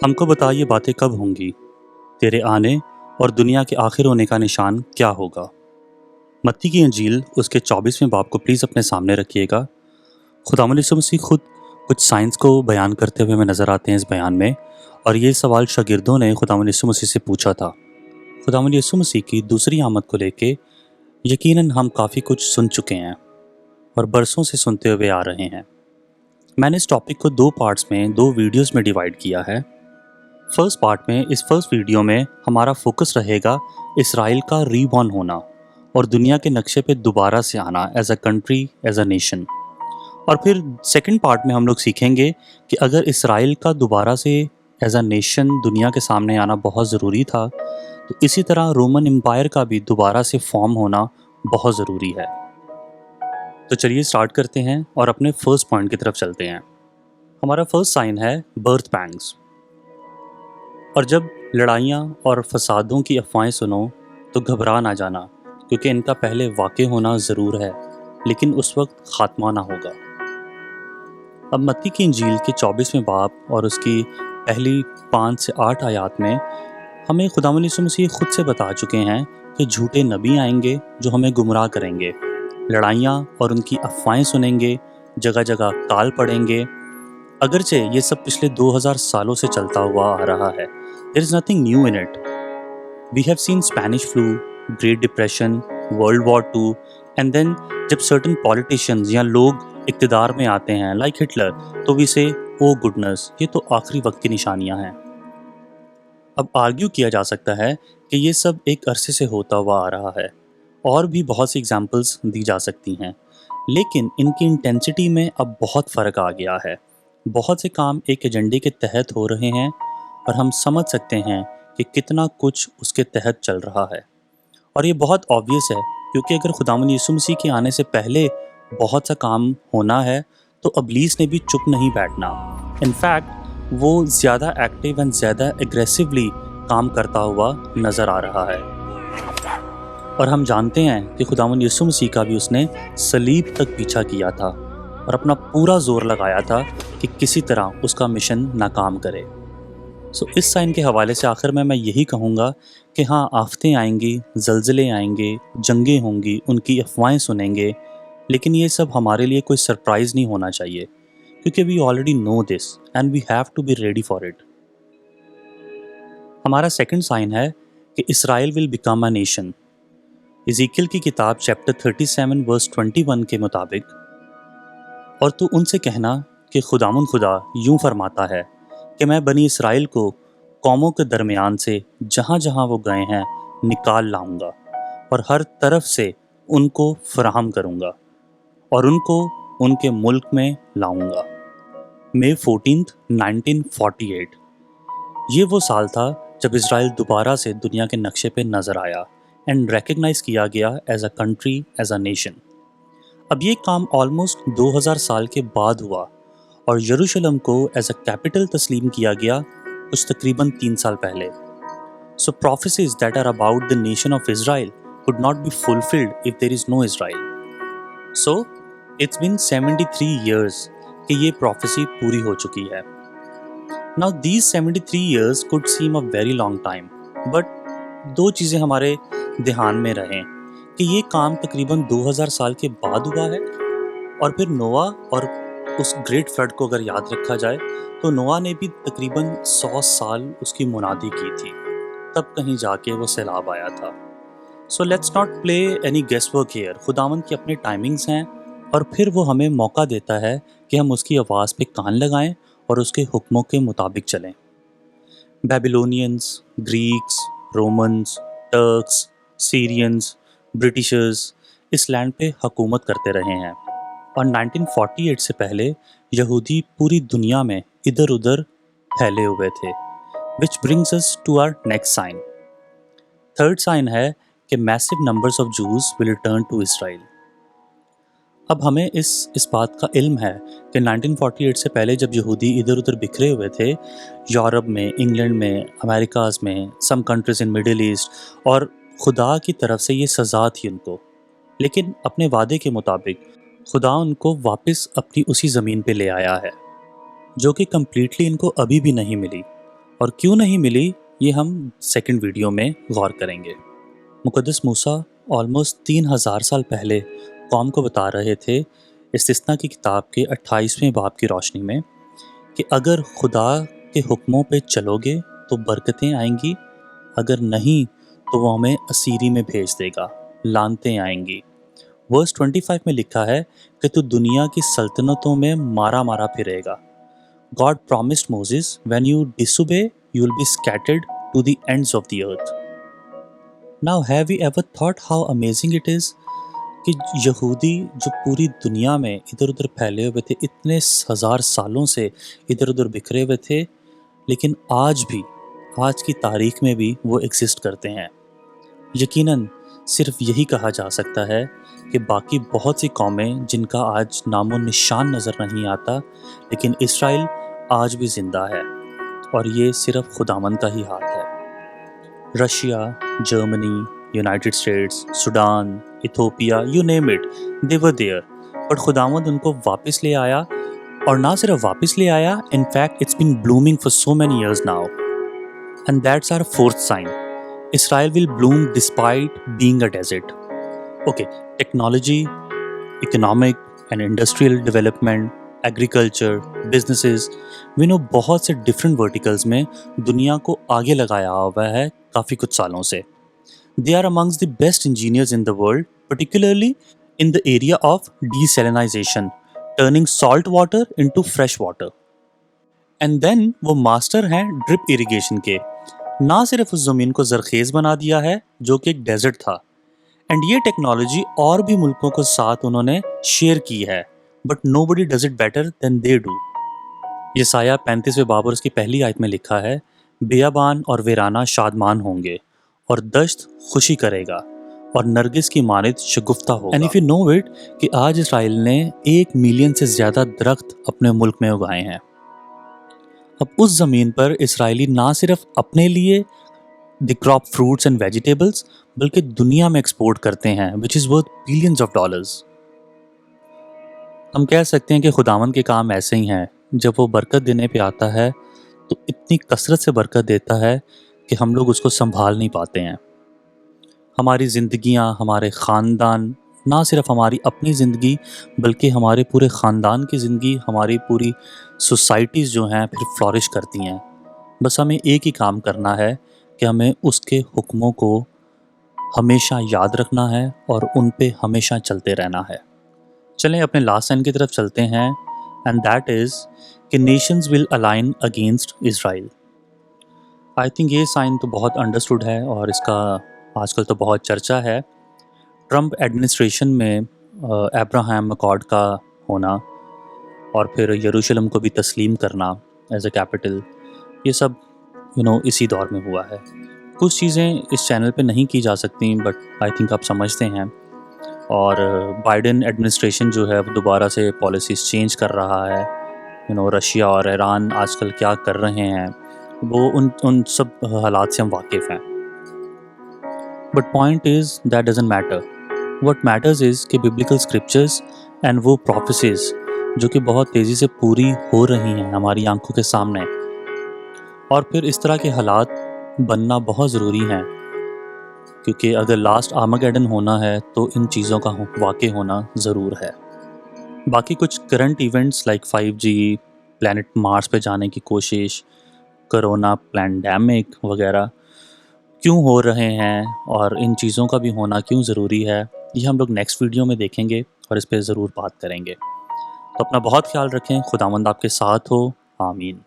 हमको बता ये बातें कब होंगी, तेरे आने और दुनिया के आखिर होने का निशान क्या होगा। मत्ती की इंजील उसके 24वें बाब को प्लीज़ अपने सामने रखिएगा। खुदावंद यीशु मसीह खुद कुछ साइंस को बयान करते हुए हमें नज़र आते हैं इस बयान में, और ये सवाल शागिर्दों ने खुदावंद यीशु मसीह से पूछा था। खुदावंद यीशु मसीह की दूसरी आमद को लेके यकीनन हम काफ़ी कुछ सुन चुके हैं और बरसों से सुनते हुए आ रहे हैं। मैंने इस टॉपिक को 2 पार्ट्स में 2 वीडियोस में डिवाइड किया है। फर्स्ट पार्ट में, इस फर्स्ट वीडियो में हमारा फोकस रहेगा इसराइल का रीबॉर्न होना और दुनिया के नक्शे पे दोबारा से आना as a country, as a nation. और फिर सेकंड पार्ट में हम लोग सीखेंगे कि अगर इसराइल का दोबारा से एज अ नेशन दुनिया के सामने आना बहुत ज़रूरी था, तो इसी तरह रोमन एम्पायर का भी दोबारा से फॉर्म होना बहुत ज़रूरी है। तो चलिए स्टार्ट करते हैं और अपने फर्स्ट पॉइंट की तरफ चलते हैं। हमारा फर्स्ट साइन है बर्थ पैंग्स। और जब लड़ाइयाँ और फसादों की अफवाहें सुनो तो घबरा ना जाना, क्योंकि इनका पहले वाक़ई होना ज़रूर है, लेकिन उस वक्त ख़ात्मा ना होगा। अब मत्ती की इंजील के 24वें बाब और उसकी पहली 5 से 8 आयात में हमें खुदावंद यीशु मसीह खुद से बता चुके हैं कि झूठे नबी आएंगे जो हमें गुमराह करेंगे, लड़ाइयाँ और उनकी अफवाहें सुनेंगे, जगह जगह काल पड़ेंगे। अगरचे ये सब पिछले 2000 सालों से चलता हुआ आ रहा है, there is nothing new in it. We have seen Spanish flu, Great Depression, World War II, and then जब certain politicians या लोग इक़्तिदार में आते हैं like Hitler, तो we say oh goodness, ये तो आखिरी वक्त की निशानियां हैं। अब आर्ग्यू किया जा सकता है कि ये सब एक अरसे से होता हुआ आ रहा है, और भी बहुत सी एग्जाम्पल्स दी जा सकती हैं, लेकिन इनकी इंटेंसिटी में अब बहुत फ़र्क आ गया है। बहुत से काम एक एजेंडे के तहत हो रहे हैं और हम समझ सकते हैं कि कितना कुछ उसके तहत चल रहा है। और ये बहुत ऑब्वियस है, क्योंकि अगर खुदावंद यीशु मसीह के आने से पहले बहुत सा काम होना है तो इब्लीस ने भी चुप नहीं बैठना। इनफैक्ट वो ज़्यादा एक्टिव एंड ज़्यादा एग्रेसिवली काम करता हुआ नज़र आ रहा है। और हम जानते हैं कि खुदावंद यीशु मसीह का भी उसने सलीब तक पीछा किया था और अपना पूरा जोर लगाया था कि किसी तरह उसका मिशन नाकाम करे। सो इस साइन के हवाले से आखिर में मैं यही कहूँगा कि हाँ, आफतें आएंगी, ज़लज़ले आएंगे, जंगें होंगी, उनकी अफवाहें सुनेंगे, लेकिन ये सब हमारे लिए कोई सरप्राइज़ नहीं होना चाहिए, क्योंकि we already know this and we have to be ready for it. हमारा सेकंड साइन है कि Israel will become a nation. Ezekiel की किताब चैप्टर 37 वर्स 21 के मुताबिक, और तू उनसे कहना कि खुदावंद खुदा यूं फरमाता है कि मैं बनी इसराइल को कौमों के दरमियान से जहाँ जहाँ वो गए हैं निकाल लाऊंगा और हर तरफ से उनको फराहम करूँगा और उनको उनके मुल्क में लाऊंगा। मई 14, 1948 ये वो साल था जब इसराइल दोबारा से दुनिया के नक्शे पे नज़र आया एंड रिकग्नाइज किया गया as a country, as a nation. अब ये काम ऑलमोस्ट 2000 साल के बाद हुआ और यरूशलेम को एज अ कैपिटल तस्लीम किया गया कुछ तकरीबन 3 साल पहले। So prophecies that are about the nation of Israel could not be fulfilled if there is no Israel. So it's been 73 years कि ये प्रोफेसी पूरी हो चुकी है। Now these 73 years could seem a very long time, but 2 चीज़ें हमारे ध्यान में रहें कि ये काम तकरीबन 2000 साल के बाद हुआ है, और फिर नोआ और उस ग्रेट फ्लड को अगर याद रखा जाए तो नोआ ने भी तकरीबन 100 साल उसकी मुनादी की थी, तब कहीं जाके वो सैलाब आया था। So let's not play any guess work here. खुदावंद की अपने टाइमिंग्स हैं और फिर वो हमें मौका देता है कि हम उसकी आवाज़ पे कान लगाएं और उसके हुक्मों के मुताबिक चलें। Babylonians, Greeks, Romans, Turks, Syrians, Britishers इस लैंड पे हुकूमत करते रहे हैं, और 1948 से पहले यहूदी पूरी दुनिया में इधर उधर फैले हुए थे। Which brings us to our next sign. Third sign है कि massive numbers of Jews will return to Israel. अब हमें इस बात का इल्म है कि 1948 से पहले जब यहूदी इधर उधर बिखरे हुए थे, यूरोप में, इंग्लैंड में, अमेरिकाज़ में, सम कंट्रीज़ इन मिडिल ईस्ट, और खुदा की तरफ से ये सज़ा थी उनको, लेकिन अपने वादे के मुताबिक खुदा उनको वापस अपनी उसी ज़मीन पे ले आया है, जो कि कम्प्लीटली इनको अभी भी नहीं मिली। اور کیوں نہیں ملی یہ ہم سیکنڈ ویڈیو میں غور کریں گے۔ مقدس موسیٰ آلموسٹ 3000 سال پہلے قوم کو بتا رہے تھے استثنا کی کتاب کے 28ویں باب کی روشنی میں کہ اگر خدا کے حکموں پہ چلو گے تو برکتیں آئیں گی، اگر نہیں تو وہ ہمیں اسیری میں بھیج دے گا، لعنتیں آئیں گی۔ ورس 25 میں لکھا ہے کہ تو دنیا کی سلطنتوں میں مارا مارا پھرے گا۔ God promised Moses, when you disobey, you will be scattered to the ends of the earth. Now, have you ever thought how amazing it is کہ یہودی جو پوری دنیا میں ادھر ادھر پھیلے ہوئے تھے، اتنے 1000 سالوں سے ادھر ادھر بکھرے ہوئے تھے، لیکن آج کی تاریخ میں بھی وہ ایگزسٹ کرتے ہیں۔ یقیناً صرف یہی کہا جا سکتا ہے کہ باقی بہت سی قومیں جن کا آج نام و نشان نظر نہیں آتا، لیکن اسرائیل آج بھی زندہ ہے، اور یہ صرف خداوند کا ہی ہاتھ ہے۔ Russia, Germany, United States, Sudan, Ethiopia, you name it, they were there, but خداوند ان کو واپس لے آیا، اور نہ صرف واپس لے آیا، in fact it's been blooming for so many years now, and that's our fourth sign. Israel will bloom despite being a desert. Okay, technology, economic and industrial development, agriculture, businesses, we know بہت سے different verticals میں دنیا کو آگے لگایا ہوا ہے کافی کچھ سالوں سے۔ They are amongst the best engineers in the world, particularly in the area of desalinization, turning salt water into fresh water. And then وہ ماسٹر ہیں ڈرپ ایریگیشن کے، نہ صرف اس زمین کو زرخیز بنا دیا ہے جو کہ ایک ڈیزرٹ تھا، اینڈ یہ ٹیکنالوجی اور بھی ملکوں کے ساتھ انہوں نے شیئر کی ہے، but nobody does it better than they do. یسایہ 35ویں باب اور اس کی پہلی آیت میں لکھا ہے، بیابان اور ویرانہ شادمان ہوں گے، اور دشت خوشی کرے گا، اور نرگس کی مانند شگفتہ ہوگا۔ And if you know it کہ آج اسرائیل نے 1 ملین سے زیادہ درخت اپنے ملک میں اگائے ہیں۔ اب اس زمین پر اسرائیلی نہ صرف اپنے لیے the crop fruits and vegetables بلکہ دنیا میں ایکسپورٹ کرتے ہیں which is worth billions of dollars. ہم کہہ سکتے ہیں کہ خداوند کے کام ایسے ہی ہیں، جب وہ برکت دینے پہ آتا ہے تو اتنی کثرت سے برکت دیتا ہے کہ ہم لوگ اس کو سنبھال نہیں پاتے ہیں۔ ہماری زندگیاں، ہمارے خاندان، نہ صرف ہماری اپنی زندگی بلکہ ہمارے پورے خاندان کی زندگی، ہماری پوری سوسائٹیز جو ہیں پھر فلورش کرتی ہیں۔ بس ہمیں ایک ہی کام کرنا ہے کہ ہمیں اس کے حکموں کو ہمیشہ یاد رکھنا ہے اور ان پہ ہمیشہ چلتے رہنا ہے۔ چلیں اپنے لاسٹ سائن کی طرف چلتے ہیں، اینڈ دیٹ از کہ nations will align against Israel. I think یہ سائن تو بہت انڈرسٹوڈ ہے اور اس کا آج کل تو بہت چرچا ہے۔ ٹرمپ ایڈمنسٹریشن میں ابراہیم اکارڈ کا ہونا اور پھر یروشلم کو بھی تسلیم کرنا ایز اے کیپٹل، یہ سب اسی دور میں ہوا ہے۔ کچھ چیزیں اس چینل پہ نہیں کی جا سکتی بٹ آئی تھنک آپ سمجھتے ہیں، اور بائیڈن ایڈمنسٹریشن جو ہے وہ دوبارہ سے پالیسیز چینج کر رہا ہے۔ رشیا اور ایران آج کل کیا کر رہے ہیں وہ ان سب حالات سے ہم واقف ہیں، but point is that doesn't matter. What matters is کہ ببلیکل اسکرپچرز اینڈ وہ پروفیسیز جو کہ بہت تیزی سے پوری ہو رہی ہیں ہماری آنکھوں کے سامنے، اور پھر اس طرح کے حالات بننا بہت ضروری ہیں، کیونکہ اگر لاسٹ آرمگیڈن ہونا ہے تو ان چیزوں کا واقع ہونا ضرور ہے۔ باقی کچھ current events like 5G، planet Mars پہ جانے کی کوشش، کرونا پینڈیمک وغیرہ کیوں ہو رہے ہیں اور ان چیزوں کا بھی ہونا کیوں ضروری ہے، یہ ہم لوگ نیکسٹ ویڈیو میں دیکھیں گے اور اس پہ ضرور بات کریں گے۔ تو اپنا بہت خیال رکھیں، خداوند آپ کے ساتھ ہو، آمین۔